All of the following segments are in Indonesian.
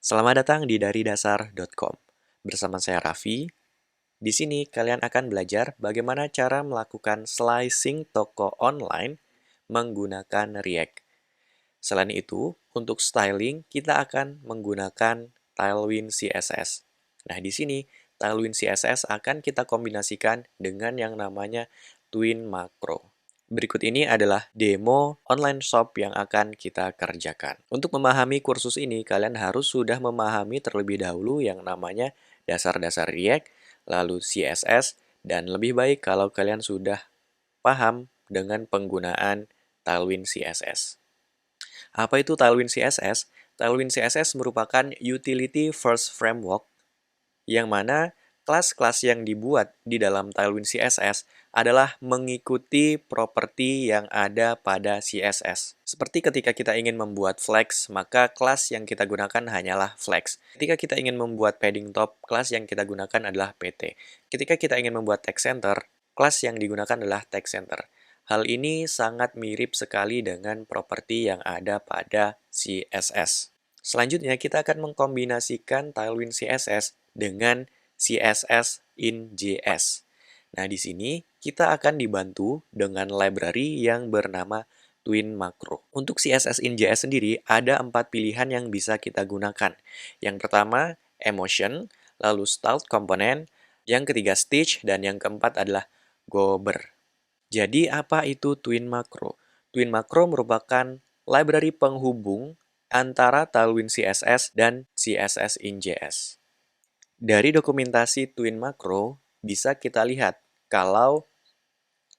Selamat datang di daridasar.com. Bersama saya Raffi. Di sini kalian akan belajar bagaimana cara melakukan slicing toko online menggunakan React. Selain itu, untuk styling kita akan menggunakan Tailwind CSS. Nah, di sini Tailwind CSS akan kita kombinasikan dengan yang namanya Twin Macro. Berikut ini adalah demo online shop yang akan kita kerjakan. Untuk memahami kursus ini, kalian harus sudah memahami terlebih dahulu yang namanya dasar-dasar React, lalu CSS, dan lebih baik kalau kalian sudah paham dengan penggunaan Tailwind CSS. Apa itu Tailwind CSS? Tailwind CSS merupakan utility first framework yang mana kelas-kelas yang dibuat di dalam Tailwind CSS adalah mengikuti properti yang ada pada CSS. Seperti ketika kita ingin membuat flex, maka kelas yang kita gunakan hanyalah flex. Ketika kita ingin membuat padding top, kelas yang kita gunakan adalah pt. Ketika kita ingin membuat text center, kelas yang digunakan adalah text center. Hal ini sangat mirip sekali dengan properti yang ada pada CSS. Selanjutnya, kita akan mengkombinasikan Tailwind CSS dengan CSS in JS. Nah, di sini kita akan dibantu dengan library yang bernama Twin Macro. Untuk CSS in JS sendiri, ada 4 pilihan yang bisa kita gunakan. Yang pertama, Emotion, lalu Styled Component, yang ketiga Stitch, dan yang keempat adalah Gobber. Jadi, apa itu Twin Macro? Twin Macro merupakan library penghubung antara Tailwind CSS dan CSS in JS. Dari dokumentasi Twin Macro, bisa kita lihat kalau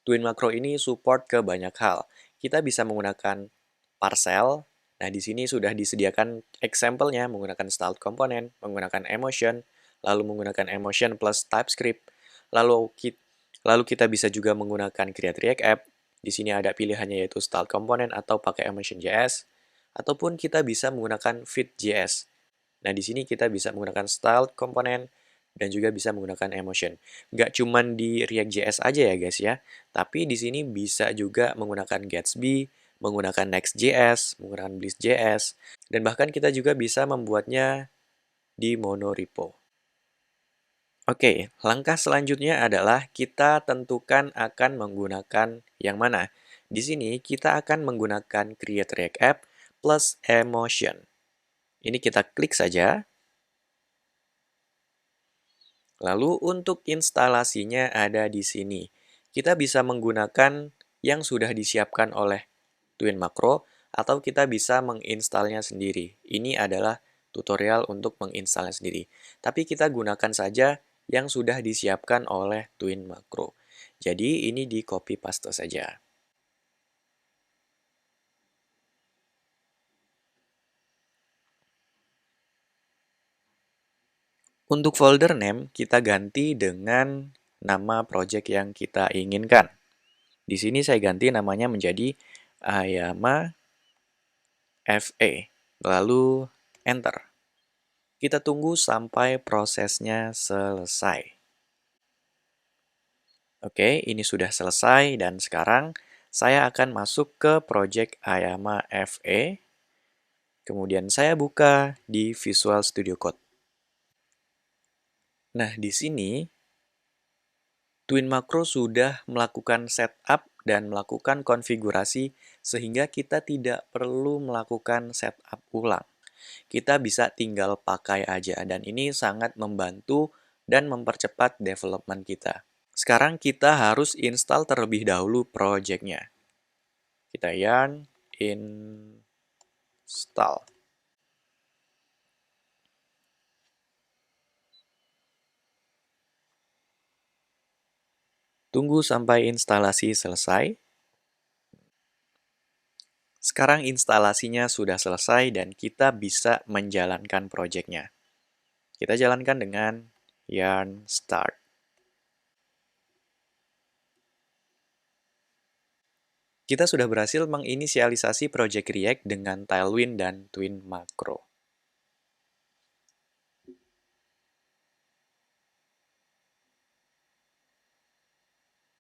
Twin Macro ini support ke banyak hal. Kita bisa menggunakan parcel. Nah, di sini sudah disediakan example-nya menggunakan styled component, menggunakan emotion, lalu menggunakan emotion plus TypeScript. Lalu kita bisa juga menggunakan create React app. Di sini ada pilihannya yaitu styled component atau pakai emotion.js, ataupun kita bisa menggunakan fit.js. Nah, di sini kita bisa menggunakan styled component dan juga bisa menggunakan emotion. Nggak cuman di React.js aja ya guys ya, tapi di sini bisa juga menggunakan Gatsby, menggunakan Next.js, menggunakan Bliss.js, dan bahkan kita juga bisa membuatnya di monorepo. Oke, langkah selanjutnya adalah kita tentukan akan menggunakan yang mana. Di sini kita akan menggunakan Create React App plus Emotion. Ini kita klik saja. Lalu untuk instalasinya ada di sini. Kita bisa menggunakan yang sudah disiapkan oleh Twin Macro atau kita bisa menginstalnya sendiri. Ini adalah tutorial untuk menginstalnya sendiri. Tapi kita gunakan saja yang sudah disiapkan oleh Twin Macro. Jadi ini di copy paste saja. Untuk folder name, kita ganti dengan nama project yang kita inginkan. Di sini saya ganti namanya menjadi Ayama FE. Lalu enter. Kita tunggu sampai prosesnya selesai. Oke, ini sudah selesai dan sekarang saya akan masuk ke project Ayama FE. Kemudian saya buka di Visual Studio Code. Nah, di sini Twin Macro sudah melakukan setup dan melakukan konfigurasi sehingga kita tidak perlu melakukan setup ulang. Kita bisa tinggal pakai aja dan ini sangat membantu dan mempercepat development kita. Sekarang kita harus install terlebih dahulu project-nya. Kita yarn install. Tunggu sampai instalasi selesai. Sekarang instalasinya sudah selesai dan kita bisa menjalankan project-nya. Kita jalankan dengan yarn start. Kita sudah berhasil menginisialisasi project React dengan Tailwind dan Twin Macro.